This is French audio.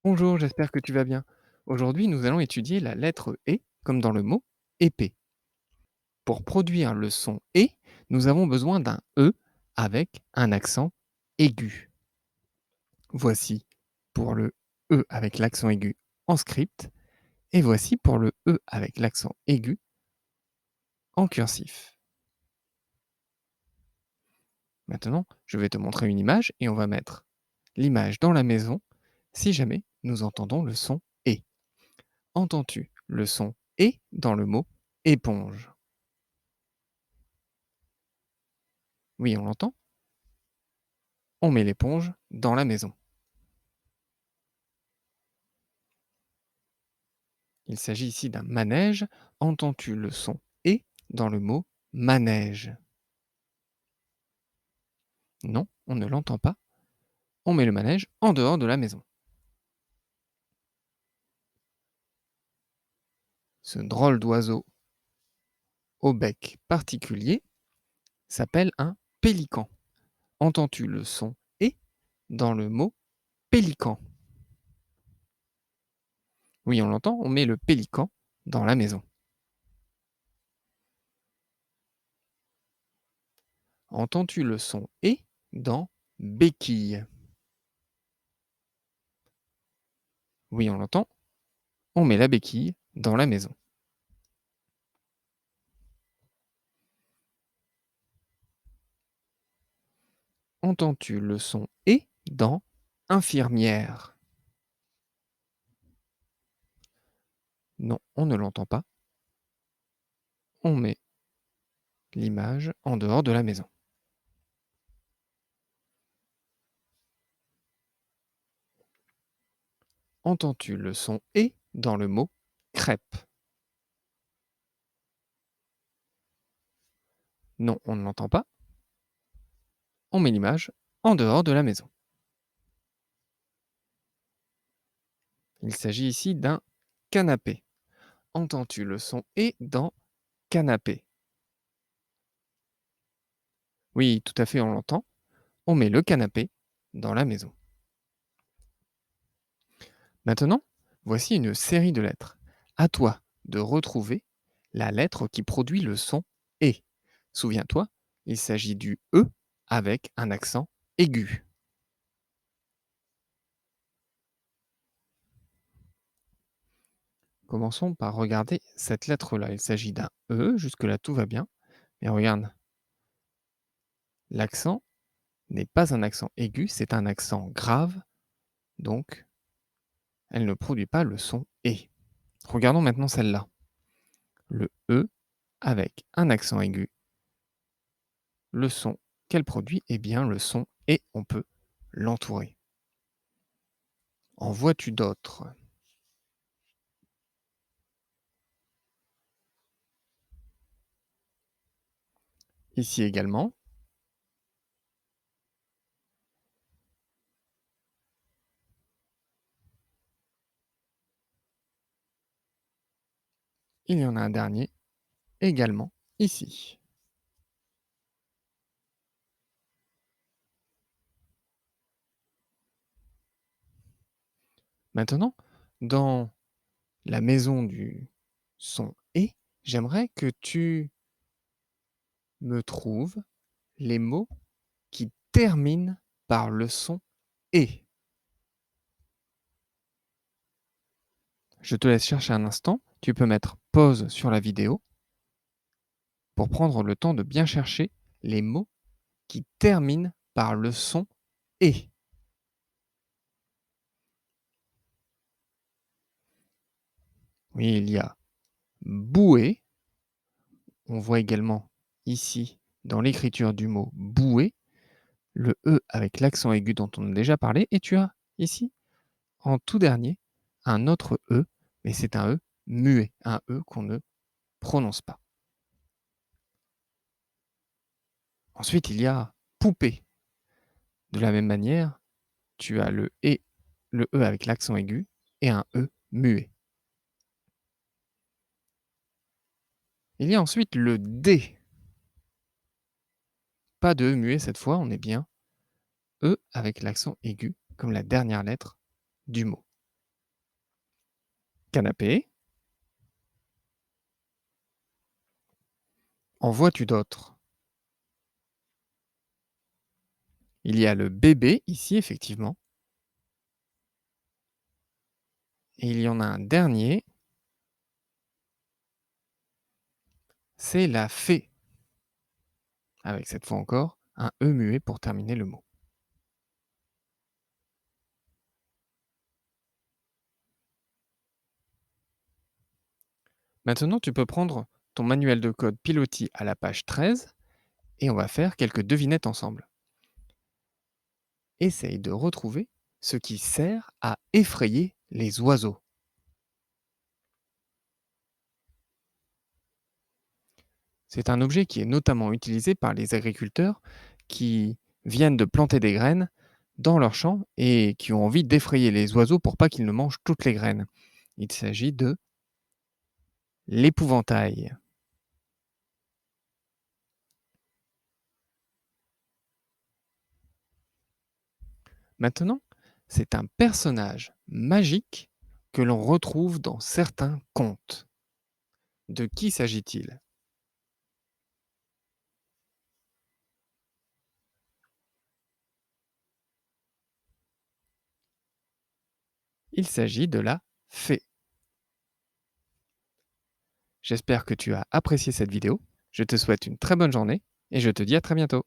Bonjour, j'espère que tu vas bien. Aujourd'hui, nous allons étudier la lettre E comme dans le mot épée. Pour produire le son E, nous avons besoin d'un E avec un accent aigu. Voici pour le E avec l'accent aigu en script et voici pour le E avec l'accent aigu en cursif. Maintenant, je vais te montrer une image et on va mettre l'image dans la maison si jamais nous entendons le son E. Entends-tu le son E dans le mot éponge? Oui, on l'entend. On met l'éponge dans la maison. Il s'agit ici d'un manège. Entends-tu le son et dans le mot manège? Non, on ne l'entend pas. On met le manège en dehors de la maison. Ce drôle d'oiseau au bec particulier s'appelle un pélican. Entends-tu le son et dans le mot pélican? Oui, on l'entend, on met le pélican dans la maison. Entends-tu le son et dans béquille? Oui, on l'entend, on met la béquille dans la maison. Entends-tu le son et dans infirmière? Non, on ne l'entend pas. On met l'image en dehors de la maison. Entends-tu le son et dans le mot crêpe? Non, on ne l'entend pas. On met l'image en dehors de la maison. Il s'agit ici d'un canapé. Entends-tu le son et dans canapé? Oui, tout à fait, on l'entend. On met le canapé dans la maison. Maintenant, voici une série de lettres. À toi de retrouver la lettre qui produit le son et. Souviens-toi, il s'agit du E avec un accent aigu. Commençons par regarder cette lettre-là. Il s'agit d'un E, jusque-là tout va bien. Mais regarde, l'accent n'est pas un accent aigu, c'est un accent grave, donc elle ne produit pas le son et. Regardons maintenant celle-là. Le E avec un accent aigu. Le son qu'elle produit est bien le son et on peut l'entourer. En vois-tu d'autres? Ici également. Il y en a un dernier également ici. Maintenant, dans la maison du son et, j'aimerais que tu me trouves les mots qui terminent par le son et. Je te laisse chercher un instant. Tu peux mettre pause sur la vidéo pour prendre le temps de bien chercher les mots qui terminent par le son et. Oui, il y a bouée. On voit également ici, dans l'écriture du mot bouée, le E avec l'accent aigu dont on a déjà parlé. Et tu as ici, en tout dernier, un autre E, mais c'est un E muet, un E qu'on ne prononce pas. Ensuite, il y a poupée. De la même manière, tu as le E avec l'accent aigu et un E muet. Il y a ensuite le D. Pas de E muet cette fois, on est bien E avec l'accent aigu comme la dernière lettre du mot. canapé. En vois-tu d'autres? Il y a le bébé ici, effectivement. Et il y en a un dernier, c'est la fée, avec cette fois encore un E muet pour terminer le mot. Maintenant, tu peux prendre ton manuel de code Pilotis à la page 13 et on va faire quelques devinettes ensemble. Essaye de retrouver ce qui sert à effrayer les oiseaux. C'est un objet qui est notamment utilisé par les agriculteurs qui viennent de planter des graines dans leur champ et qui ont envie d'effrayer les oiseaux pour pas qu'ils ne mangent toutes les graines. Il s'agit de l'épouvantail. Maintenant, c'est un personnage magique que l'on retrouve dans certains contes. De qui s'agit-il? Il s'agit de la fée. J'espère que tu as apprécié cette vidéo. Je te souhaite une très bonne journée et je te dis à très bientôt.